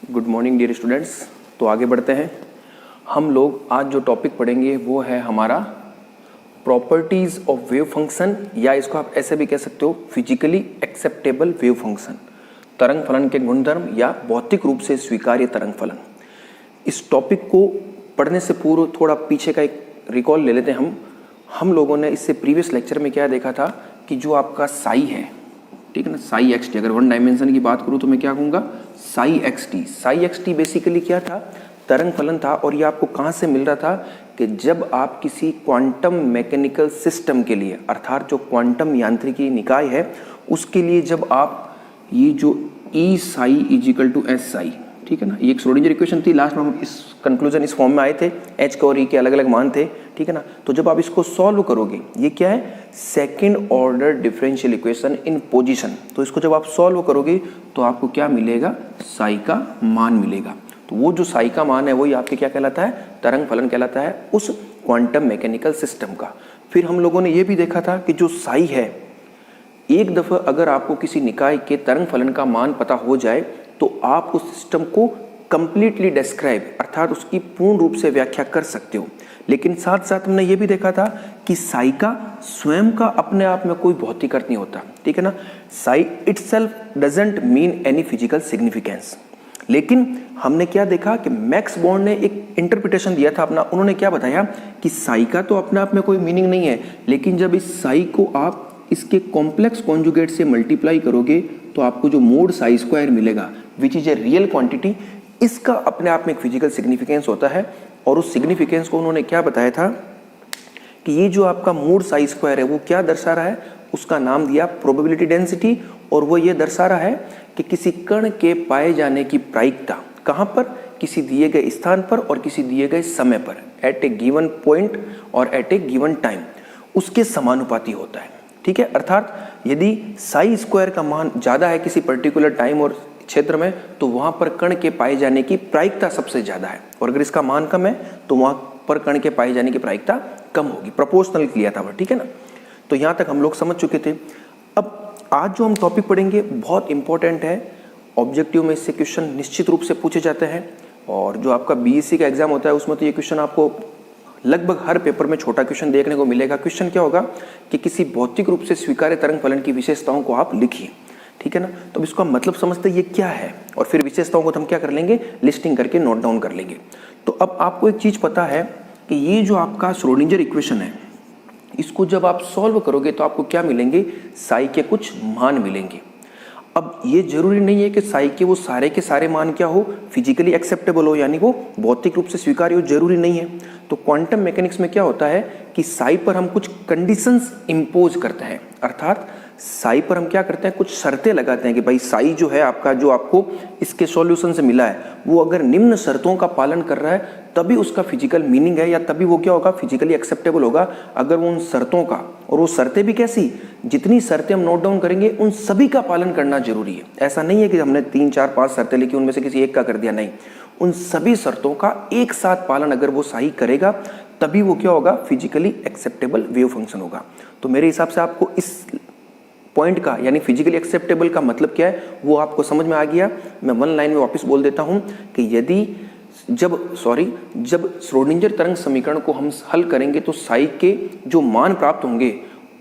Good morning dear students. तो आगे बढ़ते हैं। हम लोग आज जो टॉपिक पढ़ेंगे वो है हमारा प्रॉपर्टीज ऑफ वेव फंक्शन, या इसको आप ऐसे भी कह सकते हो फिजिकली एक्सेप्टेबल वेव फंक्शन, तरंग फलन के गुणधर्म या भौतिक रूप से स्वीकार्य तरंग फलन। इस टॉपिक को पढ़ने से पूर्व थोड़ा पीछे का एक रिकॉल ले लेते हैं। हम लोगों ने इससे प्रीवियस लेक्चर में क्या देखा था कि जो आपका साई है, ठीक है ना, साई एक्स टी, अगर वन डायमेंशन की बात करूँ तो मैं क्या कहूँगा, Sai x T. Sai x T basically क्या था, तरंग फलन था। और ये आपको कहाँ से मिल रहा था कि जब आप किसी क्वांटम मैकेनिकल सिस्टम के लिए, अर्थात जो क्वांटम यांत्रिकी निकाय है उसके लिए, जब आप ये जो E psi equal to S psi, ठीक है ना, ये एक श्रोडिंगर इक्वेशन थी। लास्ट में हम इस कंक्लूजन इस फॉर्म में आए थे, एच के और ई के अलग अलग मान थे, ठीक है ना। तो जब आप इसको सॉल्व करोगे, ये क्या है, second order differential equation in position. तो इसको जब आप सॉल्व करोगे तो आपको क्या मिलेगा, साई का मान मिलेगा। तो वो जो साई का मान है वही आपके क्या कहलाता है, तरंग फलन कहलाता है उस क्वांटम मैकेनिकल सिस्टम का। फिर हम लोगों ने ये भी देखा था कि जो साई है, एक दफ़ा अगर आपको किसी निकाय के तरंग फलन का मान पता हो जाए तो आप उस सिस्टम को कंप्लीटली डिस्क्राइब, अर्थात उसकी पूर्ण रूप से व्याख्या कर सकते हो। लेकिन साथ साथ हमने ये भी देखा था कि साई का स्वयं का अपने आप में कोई भौतिक अर्थ नहीं होता, ठीक है ना। Sai itself doesn't mean any physical significance. लेकिन हमने क्या देखा कि मैक्स बॉर्न ने एक इंटरप्रिटेशन दिया था अपना। उन्होंने क्या बताया कि साई का तो अपने आप में कोई मीनिंग नहीं है, लेकिन जब इस साई को आप इसके कॉम्प्लेक्स कॉन्जुगेट से मल्टीप्लाई करोगे तो आपको जो मोड साई स्क्वायर मिलेगा, which is a real quantity, इसका अपने आप में एक फिजिकल सिग्निफिकेंस होता है। और उस सिग्निफिकेंस को उन्होंने क्या बताया था कि ये जो आपका मोड साई स्क्वायर है वो क्या दर्शा रहा है, उसका नाम दिया प्रोबेबिलिटी डेंसिटी। और वो ये दर्शा रहा है कि किसी कण के पाए जाने की प्रायिकता कहाँ पर, किसी दिए गए स्थान पर और किसी दिए गए समय पर, एट ए गिवन पॉइंट और एट ए गिवन टाइम, उसके समानुपाती होता है, ठीक है। अर्थात यदि साई स्क्वायर का मान ज़्यादा है किसी पर्टिकुलर टाइम और क्षेत्र में तो वहाँ पर कण के पाए जाने की प्रायिकता सबसे ज़्यादा है, और अगर इसका मान कम है तो वहाँ पर कण के पाए जाने की प्रायिकता कम होगी। प्रोपोर्शनल लिया था वह, ठीक है ना। तो यहाँ तक हम लोग समझ चुके थे। अब आज जो हम टॉपिक पढ़ेंगे बहुत इंपॉर्टेंट है। ऑब्जेक्टिव में इससे क्वेश्चन निश्चित रूप से पूछे जाते हैं, और जो आपका बीएससी का एग्जाम होता है उसमें तो ये क्वेश्चन आपको लगभग हर पेपर में छोटा क्वेश्चन देखने को मिलेगा। क्वेश्चन क्या होगा कि किसी भौतिक रूप से स्वीकार्य तरंग फलन की विशेषताओं को आप लिखिए, ठीक है ना। तो इसका मतलब समझते ये क्या है, और फिर विशेषताओं को हम क्या कर लेंगे, लिस्टिंग करके नोट डाउन कर लेंगे। तो अब आपको एक चीज़ पता है कि ये जो आपका श्रोडिंगर इक्वेशन है, इसको जब आप सॉल्व करोगे तो आपको क्या मिलेंगे, साई के कुछ मान मिलेंगे। अब ये जरूरी नहीं है कि साई के वो सारे के सारे मान क्या हो, फिजिकली एक्सेप्टेबल हो, यानी वो भौतिक रूप से स्वीकार्य हो, जरूरी नहीं है। तो क्वांटम मैकेनिक्स में क्या होता है कि साई पर हम कुछ कंडीशंस इंपोज करते हैं, अर्थात साई पर हम क्या करते हैं, कुछ शर्तें लगाते हैं कि भाई साई जो है आपका, जो आपको इसके सॉल्यूशन से मिला है, वो अगर निम्न शर्तों का पालन कर रहा है तभी उसका फिजिकल मीनिंग है, या तभी वो क्या होगा, फिजिकली एक्सेप्टेबल होगा। अगर वो उन शर्तों का, और वो शर्तें भी कैसी, जितनी शर्तें हम नोट डाउन करेंगे उन सभी का पालन करना जरूरी है। ऐसा नहीं है कि हमने 3 4 5 शर्तें लिखी उनमें से किसी एक का कर दिया, नहीं, उन सभी शर्तों का एक साथ पालन अगर वो सही करेगा तभी वो क्या होगा, फिजिकली एक्सेप्टेबल वेव फंक्शन होगा। तो मेरे हिसाब से आपको इस पॉइंट का, यानी फिजिकली एक्सेप्टेबल का मतलब क्या है वो आपको समझ में आ गया। मैं वन लाइन में वापस बोल देता हूं कि जब श्रोडिंगर तरंग समीकरण को हम हल करेंगे तो साई के जो मान प्राप्त होंगे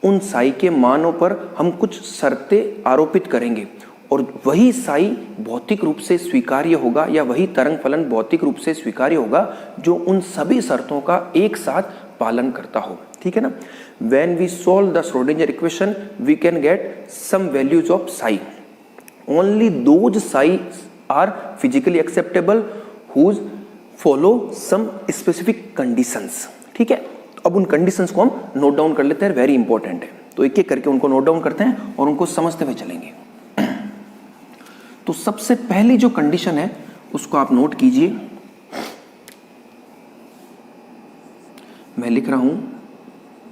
उन साई के मानों पर हम कुछ शर्तें आरोपित करेंगे, और वही साई भौतिक रूप से स्वीकार्य होगा, या वही तरंग फलन भौतिक रूप से स्वीकार्य होगा जो उन सभी शर्तों का एक साथ पालन करता हो, ठीक है ना। When we solve the Schrodinger equation, we can get some values of psi. Only those psi are physically acceptable whose follow some specific conditions. ठीक है, अब उन conditions को हम नोट डाउन कर लेते हैं, वेरी इंपॉर्टेंट है। तो एक एक करके उनको नोट डाउन करते हैं और उनको समझते हुए चलेंगे। तो सबसे पहली जो कंडीशन है उसको आप नोट कीजिए। मैं लिख रहा हूं,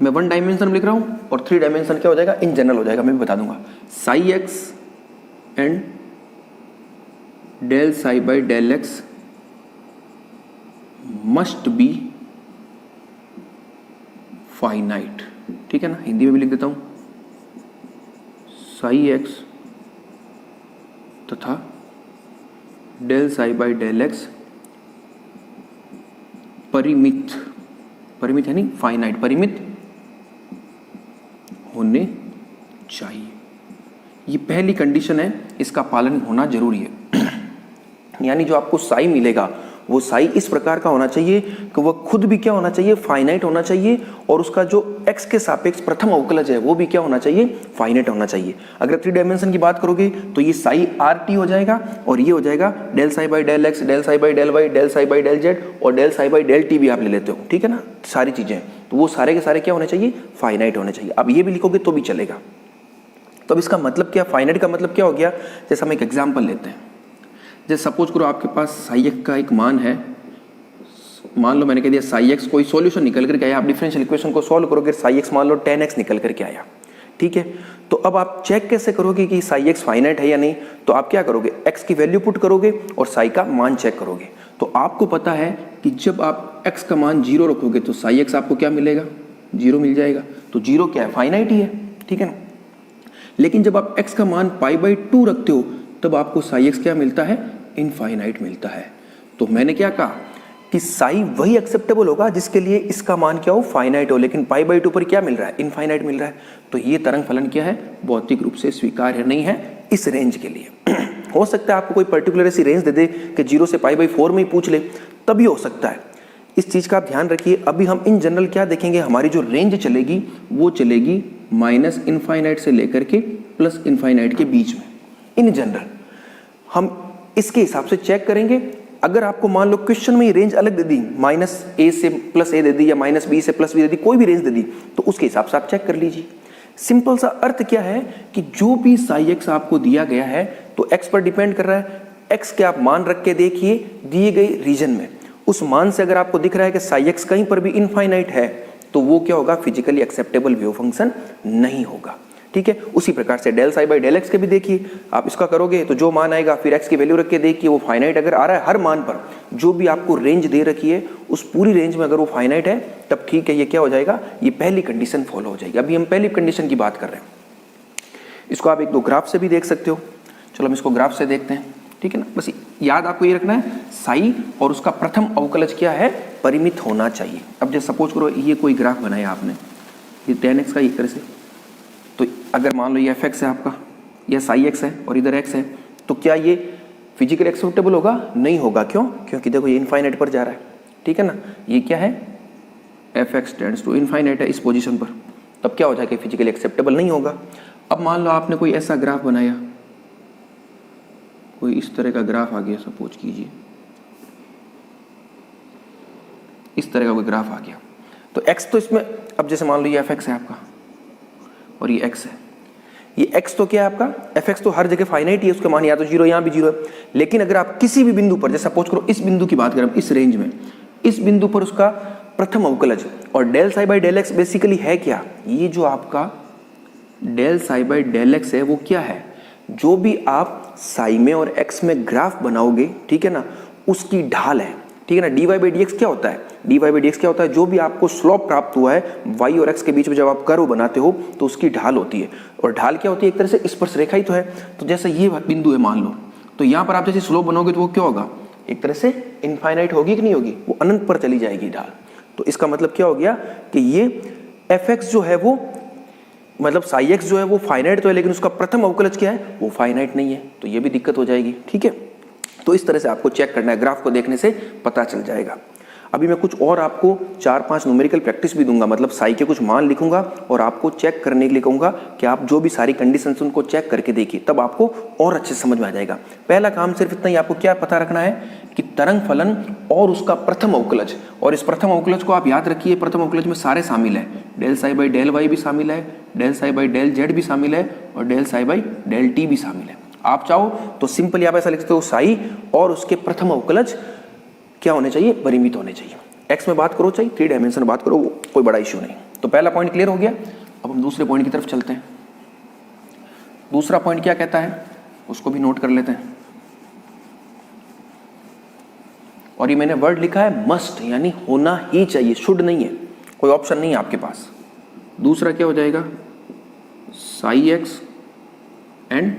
मैं 1 डायमेंशन में लिख रहा हूं और 3 डायमेंशन क्या हो जाएगा, इन जनरल हो जाएगा, मैं भी बता दूंगा। Psi x and del psi by del x must be finite, ठीक है ना। हिंदी में भी लिख देता हूं, साई एक्स तथा del psi by del x परिमित, परिमित है नहीं फाइनाइट, परिमित होने चाहिए। ये पहली कंडीशन है, इसका पालन होना जरूरी है। यानी जो आपको साई मिलेगा वो साई इस प्रकार का होना चाहिए कि वह खुद भी क्या होना चाहिए, फाइनाइट होना चाहिए, और उसका जो x के सापेक्ष प्रथम अवकलज है वो भी क्या होना चाहिए, फाइनाइट होना चाहिए। अगर 3 डायमेंशन की बात करोगे तो ये साई आर टी हो जाएगा, और ये हो जाएगा del psi by del x, del psi by del y, del psi by del z, और del psi by del t भी आप ले लेते हो, ठीक है ना, सारी चीजें। तो वो सारे के सारे क्या होने चाहिए, फाइनाइट होने चाहिए। अब ये भी लिखोगे तो भी चलेगा। तो अब इसका मतलब क्या, फाइनाइट का मतलब क्या हो गया, जैसे हम एक एग्जाम्पल लेते हैं। जैसे सपोज करो आपके पास साई एक्स का एक मान है, मान लो मैंने कह दिया साई एक्स, कोई सॉल्यूशन निकल करके आया, आप डिफरेंशियल इक्वेशन को सॉल्व करोगे, साई एक्स मान लो 10x निकल करके आया, ठीक है। तो अब आप चेक कैसे करोगे कि साई एक्स फाइनाइट है या नहीं, तो आप क्या करोगे, x की वैल्यू पुट करोगे और साई का मान चेक करोगे। तो आपको पता है कि जब आप x का मान 0 रखोगे तो साई एक्स आपको क्या मिलेगा, 0 मिल जाएगा। तो 0 क्या है, फाइनाइट ही है, ठीक है ना। लेकिन जब आप x का मान π/2 रखते हो तब आपको साई एक्स क्या मिलता है, इनफाइनाइट मिलता है। तो मैंने क्या कहा कि साई वही एक्सेप्टेबल होगा जिसके लिए इसका मान क्या हो, फाइनाइट हो, लेकिन π/2 पर क्या मिल रहा है, इनफाइनाइट मिल रहा है। तो ये तरंग फलन क्या है, भौतिक रूप से स्वीकार्य नहीं है इस रेंज के लिए। हो सकता है आपको कोई पर्टिकुलर ऐसी रेंज दे दे कि 0 से π/4 में ही पूछ ले, तभी हो सकता है। इस चीज का आप ध्यान रखिए। अभी हम इन जनरल क्या देखेंगे, हमारी जो रेंज चलेगी वो चलेगी माइनस इनफाइनाइट से लेकर के प्लस इनफाइनाइट के बीच में। इन जनरल हम इसके हिसाब से चेक करेंगे। अगर आपको मान लो क्वेश्चन में ये रेंज अलग दे दी, -a से +a दे दी या -b से +b दे दी, कोई भी रेंज दे दी, तो उसके हिसाब से आप चेक कर लीजिए। सिंपल सा अर्थ क्या है कि जो भी साई एक्स आपको दिया गया है तो x पर डिपेंड कर रहा है। x के आप मान रख के देखिए दिए गए रीजन में, उस मान से अगर आपको दिख रहा है कि साई एक्स कहीं पर भी इनफाइनाइट है तो वो क्या होगा, फिजिकली एक्सेप्टेबल वेव फंक्शन नहीं होगा, ठीक है। उसी प्रकार से del psi by del x के भी देखिए, आप इसका करोगे तो जो मान आएगा फिर x की वैल्यू रख के देखिए वो फाइनाइट अगर आ रहा है, हर मान पर जो भी आपको रेंज दे रखी है उस पूरी रेंज में अगर वो फाइनाइट है तब ठीक है, ये क्या हो जाएगा, ये पहली कंडीशन फॉलो हो जाएगी। अभी हम पहली कंडीशन की बात कर रहे हैं, इसको आप 1-2 ग्राफ से भी देख सकते हो। चलो हम इसको ग्राफ से देखते हैं, ठीक है ना। बस याद आपको ये रखना है, साई और उसका प्रथम अवकलज क्या है, परिमित होना चाहिए। अब जैसे सपोज करो ये कोई ग्राफ बनाया आपने, ये 10x का एक तरह से, तो अगर मान लो ये fx है आपका, यह साई एक्स है और इधर x है, तो क्या ये फिजिकली एक्सेप्टेबल होगा, नहीं होगा। क्यों, क्योंकि देखो ये इनफाइनाइट पर जा रहा है, ठीक है ना। ये क्या है, fx टेंड्स टू इनफाइनाइट है इस पोजीशन पर, तब क्या हो जाएगा, फिजिकली एक्सेप्टेबल नहीं होगा। अब मान लो आपने कोई ऐसा ग्राफ बनाया, कोई इस तरह का ग्राफ आ गया, सपोज कीजिए इस तरह का कोई ग्राफ आ गया, तो x तो इसमें, अब जैसे मान लो ये fx है आपका और ये x है, ये x तो क्या है आपका, fx तो हर जगह फाइनाइट ही है, उसका मान या तो 0 यहाँ भी 0 है। लेकिन अगर आप किसी भी बिंदु पर, जैसे सपोज करो इस बिंदु की बात करें, इस रेंज में इस बिंदु पर उसका प्रथम अवकलज, और del psi by del x basically है क्या, ये जो आपका del psi by del x है वो क्या है, जो भी आप साई में और एक्स में ग्राफ बनाओगे, ठीक है ना, उसकी ढाल है, ठीक है ना। dy बाई dx क्या होता है, dy बाई dx क्या होता है, जो भी आपको स्लोप प्राप्त हुआ है y और x के बीच में जब आप कर्व बनाते हो तो उसकी ढाल होती है। और ढाल क्या होती है, एक तरह से स्पर्श रेखा ही तो है। तो जैसे ये बिंदु है मान लो, तो यहाँ पर आप जैसे स्लोप बनोगे तो वो क्या होगा, एक तरह से इनफाइनाइट होगी कि नहीं होगी, वो अनंत पर चली जाएगी ढाल। तो इसका मतलब क्या हो गया कि ये fx जो है वो, मतलब साई एक्स जो है वो फाइनाइट तो है, लेकिन उसका प्रथम अवकलज क्या है, वो फाइनाइट नहीं है, तो ये भी दिक्कत हो जाएगी, ठीक है। तो इस तरह से आपको चेक करना है, ग्राफ को देखने से पता चल जाएगा। अभी मैं कुछ और आपको 4-5 न्यूमेरिकल प्रैक्टिस भी दूंगा, मतलब साई के कुछ मान लिखूंगा और आपको चेक करने के लिए कहूंगा कि आप जो भी सारी कंडीशंस उनको चेक करके देखिए, तब आपको और अच्छे से समझ में आ जाएगा। पहला काम सिर्फ इतना ही, आपको क्या पता रखना है कि तरंग फलन और उसका प्रथम अवकलज, और इस प्रथम अवकलज को आप याद रखिए, प्रथम अवकलज में सारे शामिल है, del psi by del y भी शामिल है, del psi by del z भी शामिल है, और del psi by del t भी शामिल है। आप चाहो तो सिंपली आप ऐसा लिख सकते हो, साई और उसके प्रथम अवकलज क्या होने चाहिए, परिमित होने चाहिए। एक्स में बात करो चाहे 3 डायमेंशन में बात करो, कोई बड़ा इश्यू नहीं। तो पहला पॉइंट क्लियर हो गया। अब हम दूसरे पॉइंट की तरफ चलते हैं। दूसरा पॉइंट क्या कहता है, उसको भी नोट कर लेते हैं। और ये मैंने वर्ड लिखा है मस्ट, यानी होना ही चाहिए, शुड नहीं है, कोई ऑप्शन नहीं है आपके पास। दूसरा क्या हो जाएगा, psi x and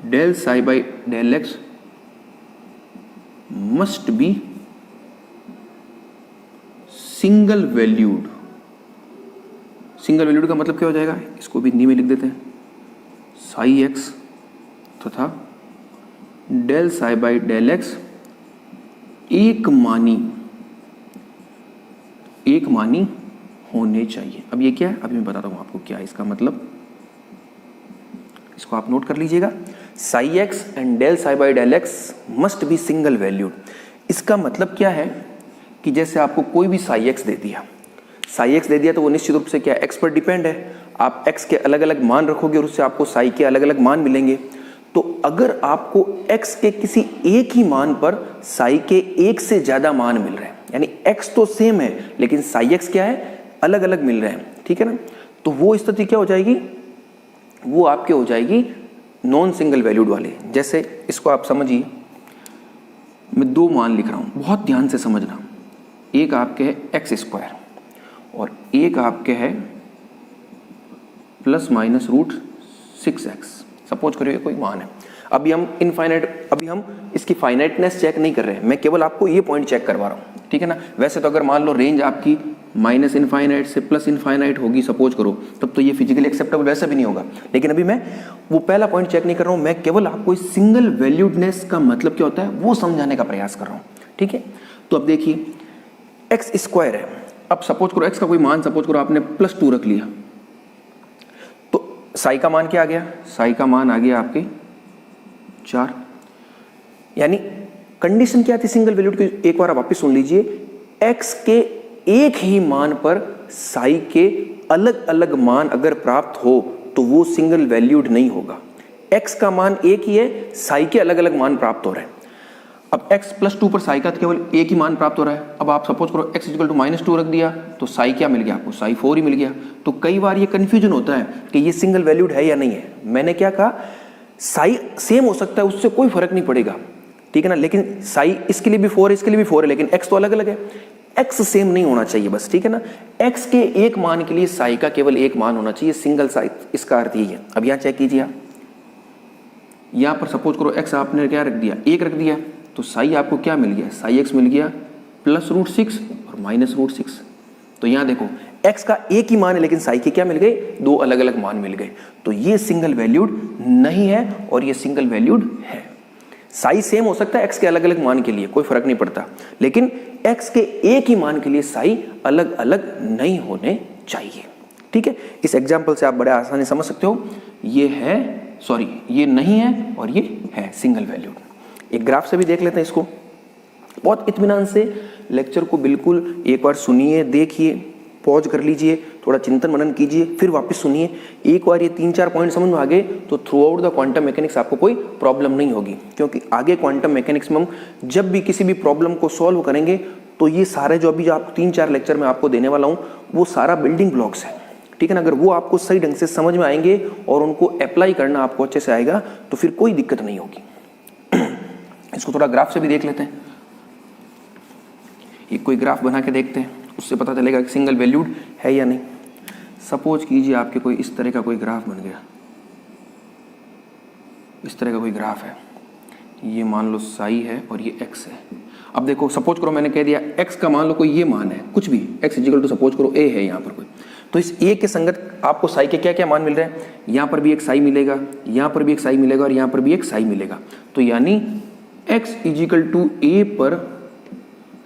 del psi by del x must be single valued. Single valued का मतलब क्या हो जाएगा, इसको भी हिंदी में लिख देते हैं, साई एक्स तथा del psi by del x एक मानी होने चाहिए। अब ये क्या है, अभी मैं बताता हूं आपको क्या है इसका मतलब, इसको आप नोट कर लीजिएगा। Psi x and del psi by del x must be single valued. इसका मतलब क्या है कि जैसे आपको कोई भी साई एक्स दे दिया तो वो निश्चित रूप से क्या एक्स पर डिपेंड है। आप एक्स के अलग अलग मान रखोगे और उससे आपको साई के अलग अलग मान मिलेंगे। तो अगर आपको एक्स के किसी एक ही मान पर साई के एक से ज्यादा मान मिल रहे हैं, यानी एक्स तो सेम है लेकिन साई एक्स क्या है, अलग अलग मिल रहे हैं, ठीक है ना, तो वो स्थिति क्या हो जाएगी, वो आपके हो जाएगी नॉन सिंगल वैल्यूड वाले। जैसे इसको आप समझिए, मैं दो मान लिख रहा हूं, बहुत ध्यान से समझना। एक आपके है एक्स स्क्वायर और एक आपके है plus minus root 6x। Suppose करिए कोई मान है। अभी हम इसकी फाइनाइटनेस चेक नहीं कर रहे हैं, मैं केवल आपको ये पॉइंट चेक करवा रहा हूं, ठीक है ना। वैसे तो अगर मान लो रेंज आपकी माइनस इनफाइनाइट से प्लस इनफाइनाइट होगी सपोज करो, तब तो ये फिजिकली एक्सेप्टेबल वैसा भी नहीं होगा। लेकिन अभी मैं वो पहला पॉइंट चेक नहीं कर रहा हूं, मैं केवल आपको इस सिंगल वैल्यूडनेस का मतलब क्या होता है वो समझाने का प्रयास कर रहा हूं, ठीक है। तो अब देखिए एक्स स्क्वायर है, अब सपोज करो एक्स का कोई मान सपोज करो आपने +2 रख लिया, तो साई का मान क्या आ गया, साई का मान आ गया आपके 4। यानी कंडीशन क्या थी सिंगल वैल्यूड की, एक बार वापस सुन लीजिए। एक्स के एक ही मान पर साई के अलग अलग मान अगर प्राप्त हो तो वो सिंगल वैल्यूड नहीं होगा। एक्स का मान एक ही है, साई के अलग अलग मान प्राप्त हो रहे हैं। अब x +2 पर साई का केवल एक ही मान प्राप्त हो रहा है। अब आप सपोज करो x = -2 रख दिया तो साई क्या मिल गया आपको, साई 4 ही मिल गया। तो कई बार ये कंफ्यूजन होता है कि ये सिंगल वैल्यूड है या नहीं है। मैंने क्या कहा, साई सेम हो सकता है, उससे कोई फर्क नहीं पड़ेगा, ठीक है ना। लेकिन साई इसके लिए भी 4 है, इसके लिए भी 4 है, लेकिन x तो अलग अलग है। x सेम नहीं होना चाहिए बस, ठीक है ना। x के एक मान के लिए साई का केवल एक मान होना चाहिए, सिंगल साई, इसका अर्थ यही है। अब यहां चेक कीजिए आप, यहां पर सपोज करो x आपने क्या रख दिया, 1 रख दिया, तो साई आपको क्या मिल गया, साई x मिल गया +√6 और -√6। तो यहां देखो x का एक ही मान है लेकिन साई के क्या मिल गए, दो अलग अलग मान मिल गए। तो ये सिंगल वैल्यूड नहीं है और ये सिंगल वैल्यूड है। साई सेम हो सकता है x के अलग अलग मान के लिए, कोई फर्क नहीं पड़ता, लेकिन x के एक ही मान के लिए साई अलग अलग नहीं होने चाहिए, ठीक है। इस एग्जाम्पल से आप बड़े आसानी समझ सकते हो, ये है, सॉरी ये नहीं है और ये है सिंगल वैल्यूड। एक ग्राफ से भी देख लेते हैं इसको, बहुत इत्मीनान से लेक्चर को बिल्कुल एक बार सुनिए, देखिए, पॉज कर लीजिए, थोड़ा चिंतन मनन कीजिए, फिर वापस सुनिए। एक बार ये 3-4 पॉइंट समझ में आ गए तो through out the quantum mechanics आपको कोई प्रॉब्लम नहीं होगी, क्योंकि आगे क्वांटम मैकेनिक्स में हम जब भी किसी भी प्रॉब्लम को सॉल्व करेंगे तो ये सारे जो अभी आप 3-4 लेक्चर में आपको देने वाला हूँ वो सारा बिल्डिंग ब्लॉक्स है, ठीक है ना। अगर वो आपको सही ढंग से समझ में आएंगे और उनको अप्लाई करना आपको अच्छे से आएगा तो फिर कोई दिक्कत नहीं होगी। इसको थोड़ा ग्राफ से भी देख लेते हैं, एक कोई ग्राफ बना के देखते हैं, उससे पता चलेगा कि सिंगल वैल्यूड है या नहीं। सपोज कीजिए आपके कोई इस तरह का कोई ग्राफ बन गया, इस तरह का कोई ग्राफ है, ये मान लो साई है और ये x है। अब देखो सपोज करो मैंने कह दिया x का मान लो कोई ये मान है, कुछ भी x = सपोज करो a है यहाँ पर कोई, तो इस a के संगत आपको साई के क्या क्या मान मिल रहे हैं, यहाँ पर भी एक साई मिलेगा, यहाँ पर भी एक साई मिलेगा और यहाँ पर भी एक साई मिलेगा। तो यानी x = a पर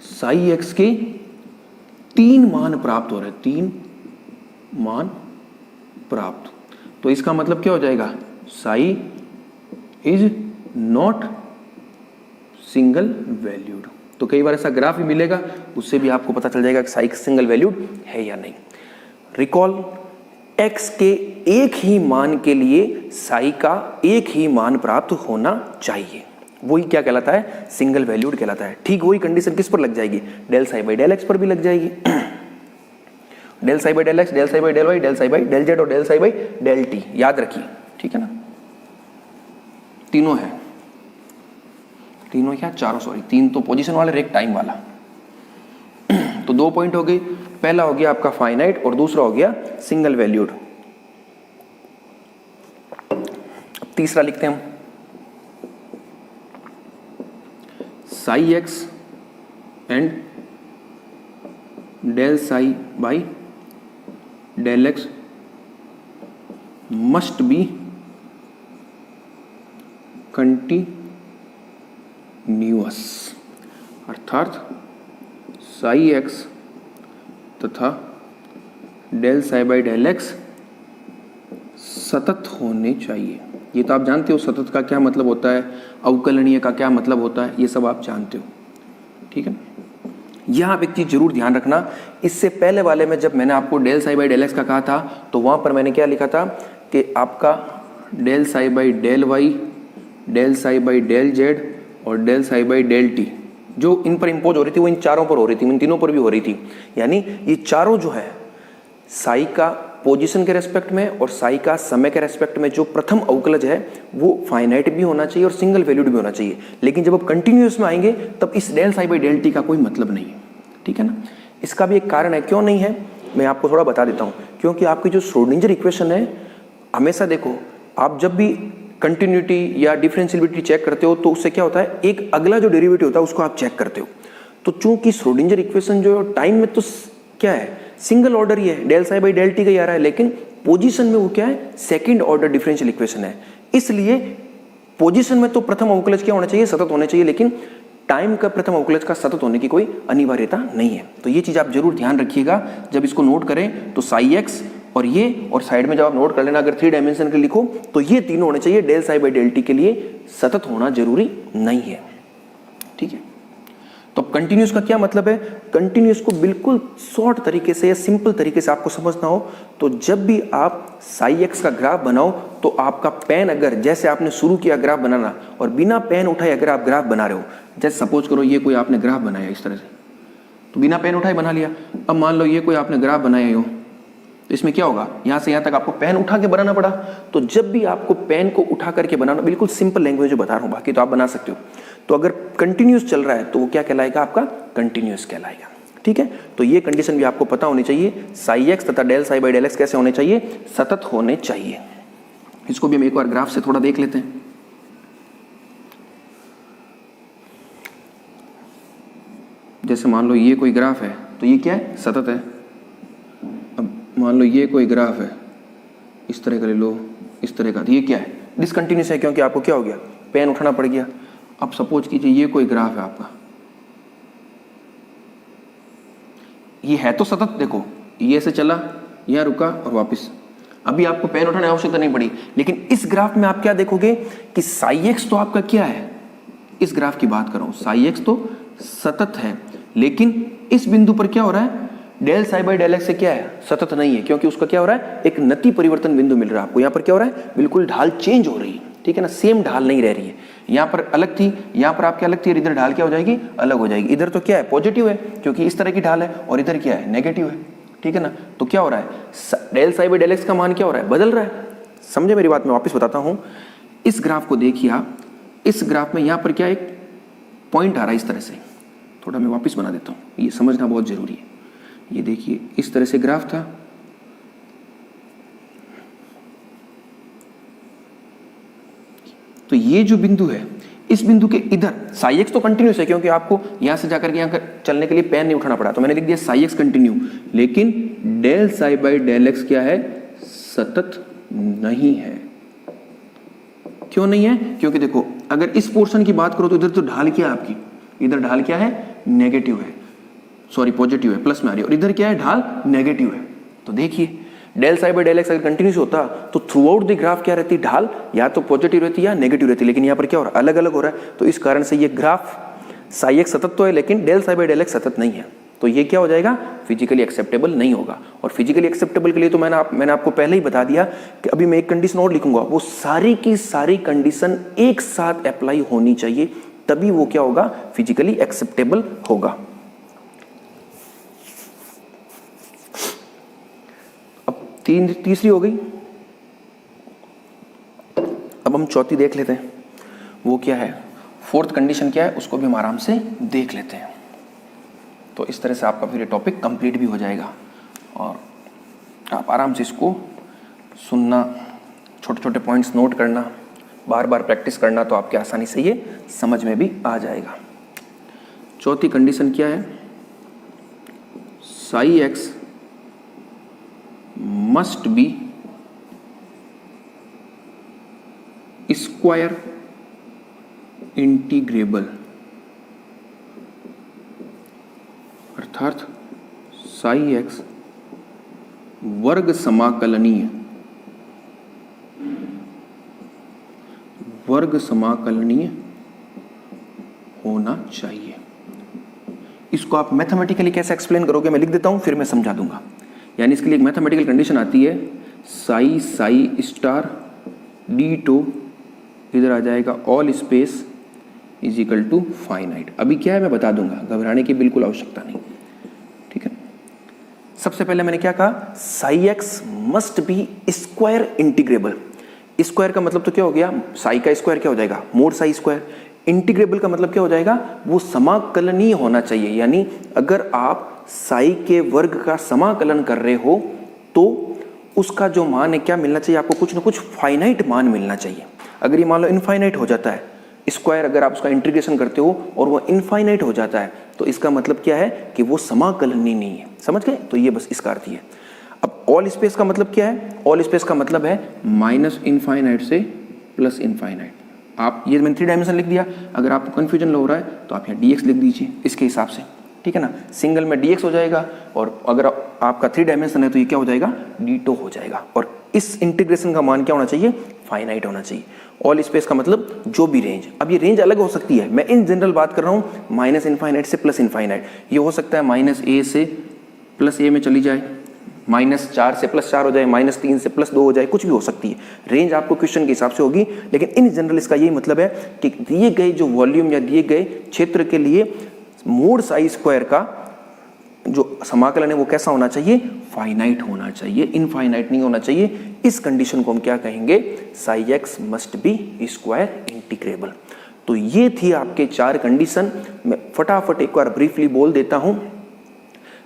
साई x के 3 मान प्राप्त हो रहे हैं, 3 मान प्राप्त। तो इसका मतलब क्या हो जाएगा, Sai is not single valued. तो कई बार ऐसा ग्राफ भी मिलेगा, उससे भी आपको पता चल जाएगा कि साई सिंगल वैल्यूड है या नहीं। रिकॉल, x के एक ही मान के लिए साई का एक ही मान प्राप्त होना चाहिए, वही क्या कहलाता है, सिंगल वैल्यूड कहलाता है। ठीक वही कंडीशन किस पर लग जाएगी, del psi by del x पर भी लग जाएगी। Del psi by del x, del psi by del y, del psi by del z और del psi by del t, याद रखिए, ठीक है ना। तीनों है, तीनों क्या, चारों, सॉरी 3 तो पोजीशन वाले और एक टाइम वाला। तो 2 पॉइंट हो गए, पहला हो गया आपका फाइनाइट और दूसरा हो गया सिंगल वैल्यूड। अब तीसरा लिखते हैं हम, psi x and del psi by del x must be continuous, अर्थात साई एक्स तथा del psi by del x सतत होने चाहिए। ये तो आप जानते हो सतत का क्या मतलब होता है, अवकलनीय का क्या मतलब होता है, ये सब आप जानते हो, ठीक है। यहाँ आप एक चीज जरूर ध्यान रखना, इससे पहले वाले में जब मैंने आपको del psi by del x का कहा था तो वहां पर मैंने क्या लिखा था कि आपका del psi by del y, del psi by del z और del psi by del t जो इन पर इंपोज हो रही थी वो इन चारों पर हो रही थी, इन तीनों पर भी हो रही थी। यानी ये चारों जो है साई का पोजीशन के रेस्पेक्ट में और साई का समय के रेस्पेक्ट में जो प्रथम अवकलज है वो फाइनाइट भी होना चाहिए और सिंगल वैल्यूड भी होना चाहिए। लेकिन जब आप कंटिन्यूअस में आएंगे तब इस del psi by del t का कोई मतलब नहीं है, ठीक है ना। इसका भी एक कारण है, क्यों नहीं है मैं आपको थोड़ा बता देता हूँ। क्योंकि आपकी जो श्रोडिंगर इक्वेशन है, हमेशा देखो आप जब भी कंटिन्यूटी या डिफरेंशियबिलिटी चेक करते हो तो उससे क्या होता है, एक अगला जो डेरिवेटिव होता है उसको आप चेक करते हो। तो चूंकि श्रोडिंगर इक्वेशन जो टाइम में तो क्या है, सिंगल ऑर्डर ही है, del psi by del t का ही आ रहा है, लेकिन पोजीशन में वो क्या है, सेकंड ऑर्डर डिफरेंशियल इक्वेशन है। इसलिए पोजीशन में तो प्रथम अवकलज क्या होना चाहिए, सतत होने चाहिए, लेकिन टाइम का प्रथम अवकलज का सतत होने की कोई अनिवार्यता नहीं है। तो ये चीज आप जरूर ध्यान रखिएगा जब इसको नोट करें तो साई एक्स और ये, और साइड में जब आप नोट कर लेना अगर 3 डायमेंशन के लिखो तो ये तीनों होने चाहिए, del psi by del t के लिए सतत होना जरूरी नहीं है, ठीक है। तो कंटिन्यूस का क्या मतलब है, कंटिन्यूस को बिल्कुल शॉर्ट तरीके से या सिंपल तरीके से आपको समझना हो तो जब भी आप साई एक्स का ग्राफ बनाओ तो आपका पेन अगर जैसे आपने शुरू किया ग्राफ बनाना और बिना पेन उठाए अगर आप ग्राफ बना रहे हो, जैसे सपोज करो ये कोई आपने ग्राफ बनाया इस तरह से, तो बिना पेन उठाए बना लिया। अब मान लो ये कोई आपने ग्राफ बनाया हो तो इसमें क्या होगा, यहां से यहां तक आपको पेन उठा के बनाना पड़ा। तो जब भी आपको पेन को उठा करके बनाना, बिल्कुल सिंपल लैंग्वेज बता रहा हूं, बाकी तो आप बना सकते हो। तो अगर कंटिन्यूस चल रहा है तो वो क्या कहलाएगा, आपका कंटिन्यूस कहलाएगा, ठीक है। तो ये कंडीशन भी आपको पता होनी चाहिए, साई एक्स तथा del psi by del x कैसे होने चाहिए, सतत होने चाहिए। इसको भी हम एक बार ग्राफ से थोड़ा देख लेते हैं। जैसे मान लो ये कोई ग्राफ है तो ये क्या है, सतत है। अब मान लो ये कोई ग्राफ है, इस तरह का ले लो, इस तरह का, तो ये क्या है, डिसकंटिन्यूस है, क्योंकि आपको क्या हो गया, पेन उठाना पड़ गया। अब सपोज कीजिए ये कोई ग्राफ है आपका, ये है तो सतत, देखो ये से चला, यहां रुका और वापस, अभी आपको पेन उठाने की आवश्यकता नहीं पड़ी। लेकिन इस ग्राफ में आप क्या देखोगे कि साई एक्स तो आपका क्या है, इस ग्राफ की बात कर रहा हूं, साई एक्स तो सतत है, लेकिन इस बिंदु पर क्या हो रहा है, del psi by del x से क्या है, सतत नहीं है, क्योंकि उसका क्या हो रहा है, एक नति परिवर्तन बिंदु मिल रहा है आपको। यहाँ पर क्या हो रहा है, बिल्कुल ढाल चेंज हो रही है, ठीक है ना, सेम ढाल नहीं रह रही है। यहाँ पर अलग थी, यहाँ पर आपकी अलग थी, इधर ढाल क्या हो जाएगी, अलग हो जाएगी। इधर तो क्या है, पॉजिटिव है क्योंकि इस तरह की ढाल है, और इधर क्या है, नेगेटिव है, ठीक है ना। तो क्या हो रहा है, del psi by del x का मान क्या हो रहा है, बदल रहा है। समझे मेरी बात, मैं वापस बताता हूं। इस ग्राफ को देखिए आप, इस ग्राफ में यहाँ पर क्या एक पॉइंट आ रहा है इस तरह से, थोड़ा मैं वापस बना देता हूँ, ये समझना बहुत जरूरी है। ये देखिए इस तरह से ग्राफ था, तो ये जो बिंदु है, इस बिंदु के इधर साई एक्स तो कंटिन्यूस है, क्योंकि आपको यहां से जाकर के यहां चलने के लिए पेन नहीं उठाना पड़ा, तो मैंने लिख दिया साई एक्स कंटिन्यू। लेकिन del psi by del x क्या है, सतत नहीं है। क्यों नहीं है, क्योंकि देखो अगर इस पोर्शन की बात करो तो इधर तो ढाल क्या है आपकी, इधर ढाल क्या है, नेगेटिव है, सॉरी पॉजिटिव है, प्लस में आ रही है, और इधर क्या है, ढाल नेगेटिव है। तो देखिए del psi by del x अगर कंटिन्यूस होता तो थ्रू आउट द ग्राफ क्या रहती, ढाल या तो पॉजिटिव रहती या नेगेटिव रहती, लेकिन यहाँ पर क्या हो रहा है, अलग अलग हो रहा है। तो इस कारण से ये ग्राफ साई एक्स सतत तो है, लेकिन del psi by del x सतत नहीं है। तो ये क्या हो जाएगा, फिजिकली एक्सेप्टेबल नहीं होगा। और फिजिकली एक्सेप्टेबल के लिए तो मैंने आपको पहले ही बता दिया कि अभी मैं एक कंडीशन और लिखूंगा, वो सारी की सारी कंडीशन एक साथ अप्लाई होनी चाहिए, तभी वो क्या होगा, फिजिकली एक्सेप्टेबल होगा। तीसरी हो गई, अब हम चौथी देख लेते हैं, वो क्या है, फोर्थ कंडीशन क्या है, उसको भी हम आराम से देख लेते हैं। तो इस तरह से आपका फिर ये टॉपिक कंप्लीट भी हो जाएगा और आप आराम से इसको सुनना, छोटे छोटे पॉइंट्स नोट करना, बार बार प्रैक्टिस करना, तो आपके आसानी से ये समझ में भी आ जाएगा। चौथी कंडीशन क्या है, Sai x must B square integrable, अर्थात साई एक्स वर्ग समाकलनीय, वर्ग समाकलनीय होना चाहिए। इसको आप मैथमेटिकली कैसे एक्सप्लेन करोगे, मैं लिख देता हूं फिर मैं समझा दूंगा। यानी इसके लिए एक मैथमेटिकल कंडीशन आती है, साई स्टार डी टू इधर आ जाएगा all space is equal to finite. अभी क्या है मैं बता दूंगा, घबराने की बिल्कुल आवश्यकता नहीं, ठीक है। सबसे पहले मैंने क्या कहा, Sai x must B square integrable. Square का मतलब तो क्या हो गया, साई का स्क्वायर क्या हो जाएगा, मोड साई स्क्वायर। इंटीग्रेबल का मतलब क्या हो जाएगा, वो समाकलनीय होना चाहिए। यानी अगर आप साई के वर्ग का समाकलन कर रहे हो तो उसका जो मान है क्या मिलना चाहिए आपको, कुछ ना कुछ फाइनाइट मान मिलना चाहिए। अगर ये मान लो इनफाइनाइट हो जाता है स्क्वायर, अगर आप उसका इंटीग्रेशन करते हो और वो इनफाइनाइट हो जाता है तो इसका मतलब क्या है कि वो समाकलनीय नहीं है। समझ गए, तो ये बस इसका अर्थ ही है। अब ऑल स्पेस का मतलब क्या है, ऑल स्पेस का मतलब है माइनस इनफाइनाइट से प्लस इनफाइनाइट। आप ये मैंने 3 डायमेंशन लिख दिया, अगर आपको कंफ्यूजन हो रहा है तो आप यहाँ dx लिख दीजिए इसके हिसाब से, ठीक है ना। सिंगल में dx हो जाएगा और अगर आपका 3 डायमेंशन है तो ये क्या हो जाएगा, d2 हो जाएगा। और इस इंटीग्रेशन का मान क्या होना चाहिए, फाइनाइट होना चाहिए। ऑल स्पेस का मतलब जो भी रेंज, अब ये रेंज अलग हो सकती है, मैं इन जनरल बात कर रहा हूँ माइनस इनफाइनाइट से प्लस इनफाइनाइट। ये हो सकता है माइनस ए से प्लस ए में चली जाए, -4 से +4 हो जाए, -3 से +2 हो जाए, कुछ भी हो सकती है। रेंज आपको क्वेश्चन के हिसाब से होगी, लेकिन इन जनरल इसका यही मतलब है कि दिए गए जो वॉल्यूम या दिए गए क्षेत्र के लिए मोड साई स्क्वायर का जो समाकलन है वो कैसा होना चाहिए, फाइनाइट होना चाहिए, इनफाइनाइट नहीं होना चाहिए। इस कंडीशन को हम क्या कहेंगे, Sai x must B square integrable. तो ये थी आपके 4 कंडीशन। मैं फटाफट एक बार ब्रीफली बोल देता हूं।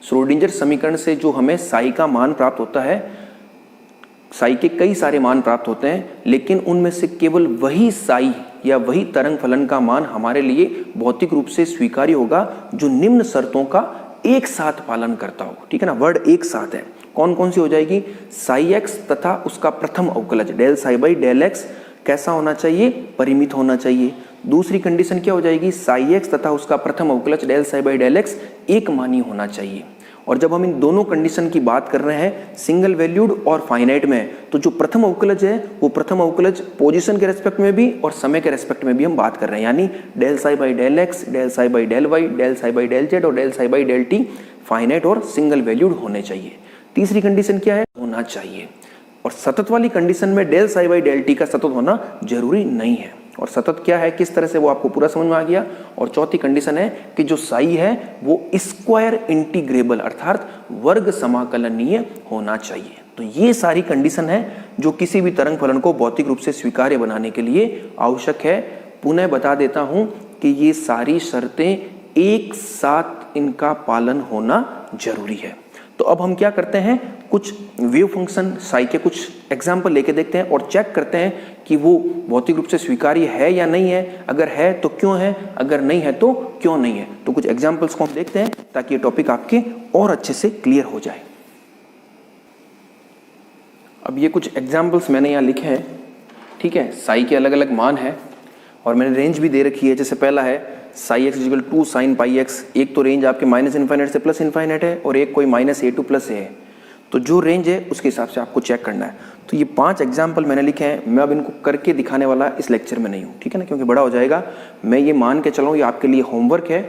श्रोडिंगर समीकरण से जो हमें साई का मान प्राप्त होता है, साई के कई सारे मान प्राप्त होते हैं, लेकिन उनमें से केवल वही साई या वही तरंग फलन का मान हमारे लिए भौतिक रूप से स्वीकार्य होगा जो निम्न शर्तों का एक साथ पालन करता हो, ठीक है ना। वर्ड एक साथ है, कौन कौन सी हो जाएगी, साई एक्स तथा उसका प्रथम अवकलज del psi by del x कैसा होना चाहिए, परिमित होना चाहिए। दूसरी कंडीशन क्या हो जाएगी, साई एक्स तथा उसका प्रथम अवकलज del psi by del x एक मानी होना चाहिए। और जब हम इन दोनों कंडीशन की बात कर रहे हैं सिंगल वैल्यूड और फाइनाइट में, तो जो प्रथम अवकलज है वो प्रथम अवकलज पोजीशन के रेस्पेक्ट में भी और समय के रेस्पेक्ट में भी हम बात कर रहे हैं। यानी del psi by del x, del psi by del y, del psi by del z और del psi by del t finite और सिंगल वैल्यूड होने चाहिए। तीसरी कंडीशन क्या है, होना चाहिए। और सतत वाली कंडीशन में del psi by del t का सतत होना जरूरी नहीं है। और सतत क्या है, किस तरह से, वो आपको पूरा समझ में आ गया। और चौथी कंडीशन है कि जो साई है वो स्क्वायर इंटीग्रेबल अर्थात वर्ग समाकलनीय होना चाहिए। तो ये सारी कंडीशन है जो किसी भी तरंग फलन को भौतिक रूप से स्वीकार्य बनाने के लिए आवश्यक है। पुनः बता देता हूं कि ये सारी शर्तें एक साथ इनका पालन होना जरूरी है। तो अब हम क्या करते हैं, कुछ वेव फंक्शन साई के कुछ एग्जाम्पल लेके देखते हैं और चेक करते हैं कि वो भौतिक रूप से स्वीकार्य है या नहीं है। अगर है तो क्यों है, अगर नहीं है तो क्यों नहीं है। तो कुछ एग्जाम्पल्स को हम देखते हैं ताकि ये टॉपिक आपके और अच्छे से क्लियर हो जाए। अब ये कुछ एग्जाम्पल्स मैंने यहाँ लिखे हैं, ठीक है। साई के अलग अलग मान है और मैंने रेंज भी दे रखी है। जैसे पहला है Sai x equal 2 sine pi x. एक तो रेंज आपके माइनस इनफाइनाइट से प्लस इनफाइनाइट है और एक कोई -a टू प्लस a है। तो जो रेंज है उसके हिसाब से आपको चेक करना है। तो ये 5 एग्जाम्पल मैंने लिखे हैं, मैं अब इनको करके दिखाने वाला इस लेक्चर में नहीं हूँ, ठीक है ना, क्योंकि बड़ा हो जाएगा। मैं ये मान के चला हूँ, ये आपके लिए होमवर्क है।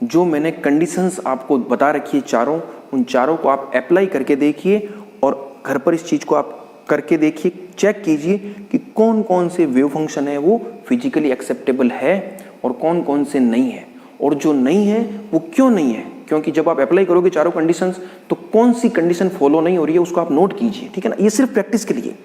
जो मैंने कंडीशंस आपको बता रखी है चारों, उन चारों को आप अप्लाई करके देखिए और घर पर इस चीज़ को आप करके देखिए, चेक कीजिए कि कौन कौन से वेव फंक्शन है वो फिजिकली एक्सेप्टेबल है और कौन कौन से नहीं है, और जो नहीं है वो क्यों नहीं है। क्योंकि जब आप अप्लाई करोगे चारों कंडीशंस तो कौन सी कंडीशन फॉलो नहीं हो रही है उसको आप नोट कीजिए, ठीक है ना। ये सिर्फ प्रैक्टिस के लिए,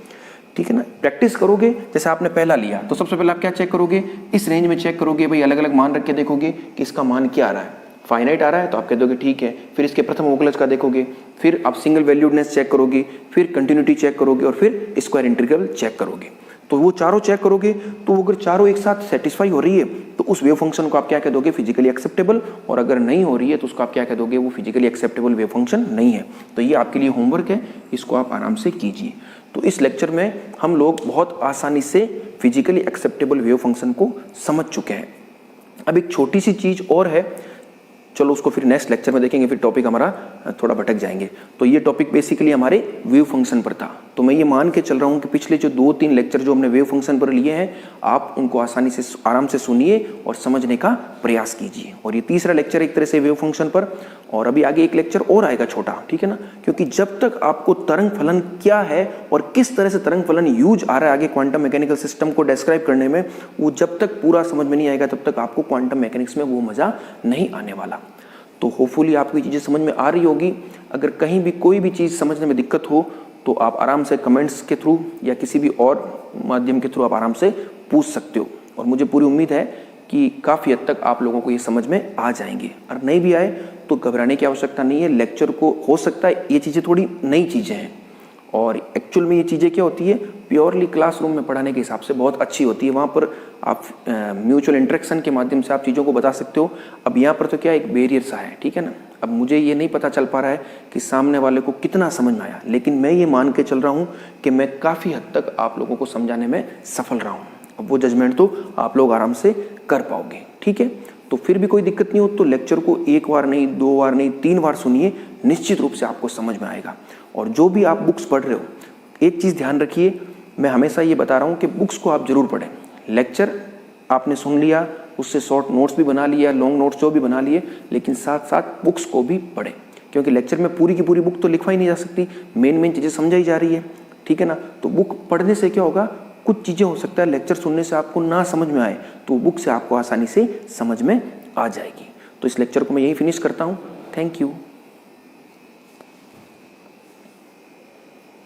ठीक है ना। प्रैक्टिस करोगे, जैसे आपने पहला लिया तो सबसे पहले आप क्या चेक करोगे, इस रेंज में चेक करोगे, भाई अलग अलग मान रख के देखोगे कि इसका मान क्या आ रहा है। फाइनाइट आ रहा है तो आप कह दोगे ठीक है। फिर इसके प्रथम अवकलज का देखोगे, फिर आप सिंगल वैल्यूडनेस चेक करोगे, फिर कंटिन्यूटी चेक करोगे और फिर स्क्वायर इंटीग्रल चेक करोगे। तो वो चारों चेक करोगे, तो अगर चारों एक साथ सेटिस्फाई हो रही है तो उस वेव फंक्शन को आप क्या कह दोगे, फिजिकली एक्सेप्टेबल, और अगर नहीं हो रही है तो उसको आप क्या कह दोगे, वो फिजिकली एक्सेप्टेबल वेव फंक्शन नहीं है। तो ये आपके लिए होमवर्क है, इसको आप आराम से कीजिए। तो इस लेक्चर में हम लोग बहुत आसानी से फिजिकली एक्सेप्टेबल वेव फंक्शन को समझ चुके हैं। अब एक छोटी सी चीज़ और है, चलो उसको फिर नेक्स्ट लेक्चर में देखेंगे, फिर टॉपिक हमारा थोड़ा भटक जाएंगे। तो ये टॉपिक बेसिकली हमारे वेव फंक्शन पर था। तो मैं ये मान के चल रहा हूँ कि पिछले जो 2-3 लेक्चर जो हमने वेव फंक्शन पर लिए हैं, आप उनको आसानी से आराम से सुनिए और समझने का प्रयास कीजिए। और ये तीसरा लेक्चर एक तरह से वेव फंक्शन पर, और अभी आगे एक लेक्चर और आएगा छोटा, ठीक है ना, क्योंकि जब तक आपको तरंग फलन क्या है और किस तरह से तरंग फलन यूज आ रहा है आगे क्वांटम मैकेनिकल सिस्टम को डिस्क्राइब करने में, वो जब तक पूरा समझ में नहीं आएगा तब तक आपको क्वांटम मैकेनिक्स में वो मजा नहीं आने वाला। तो होपफुली आपको ये चीज़ें समझ में आ रही होगी। अगर कहीं भी कोई भी चीज़ समझने में दिक्कत हो तो आप आराम से कमेंट्स के थ्रू या किसी भी और माध्यम के थ्रू आप आराम से पूछ सकते हो, और मुझे पूरी उम्मीद है कि काफ़ी हद तक आप लोगों को ये समझ में आ जाएंगे। और नहीं भी आए तो घबराने की आवश्यकता नहीं है। लेक्चर को हो सकता है ये चीज़ें थोड़ी नई चीज़ें हैं, और एक्चुअल में ये चीज़ें क्या होती है, प्योरली क्लासरूम में पढ़ाने के हिसाब से बहुत अच्छी होती है। वहाँ पर आप म्यूचुअल इंटरेक्शन के माध्यम से आप चीज़ों को बता सकते हो। अब यहाँ पर तो क्या एक बैरियर सा है, ठीक है ना। अब मुझे ये नहीं पता चल पा रहा है कि सामने वाले को कितना समझ में आया, लेकिन मैं ये मान के चल रहा हूँ कि मैं काफ़ी हद तक आप लोगों को समझाने में सफल रहा हूँ। अब वो जजमेंट तो आप लोग आराम से कर पाओगे, ठीक है। तो फिर भी कोई दिक्कत नहीं हो तो लेक्चर को 1 बार नहीं, 2 बार नहीं, 3 बार सुनिए, निश्चित रूप से आपको समझ में आएगा। और जो भी आप बुक्स पढ़ रहे हो, एक चीज़ ध्यान रखिए, मैं हमेशा ये बता रहा हूँ कि बुक्स को आप जरूर पढ़ें। लेक्चर आपने सुन लिया, उससे शॉर्ट नोट्स भी बना लिया, लॉन्ग नोट्स जो भी बना लिए, लेकिन साथ साथ बुक्स को भी पढ़ें, क्योंकि लेक्चर में पूरी की पूरी बुक तो लिखवाई नहीं जा सकती, मेन चीज़ें समझाई जा रही है, ठीक है ना। तो बुक पढ़ने से क्या होगा, कुछ चीज़ें हो सकता है लेक्चर सुनने से आपको ना समझ में आए, तो बुक से आपको आसानी से समझ में आ जाएगी। तो इस लेक्चर को मैं यही फिनिश करता हूँ। Thank you.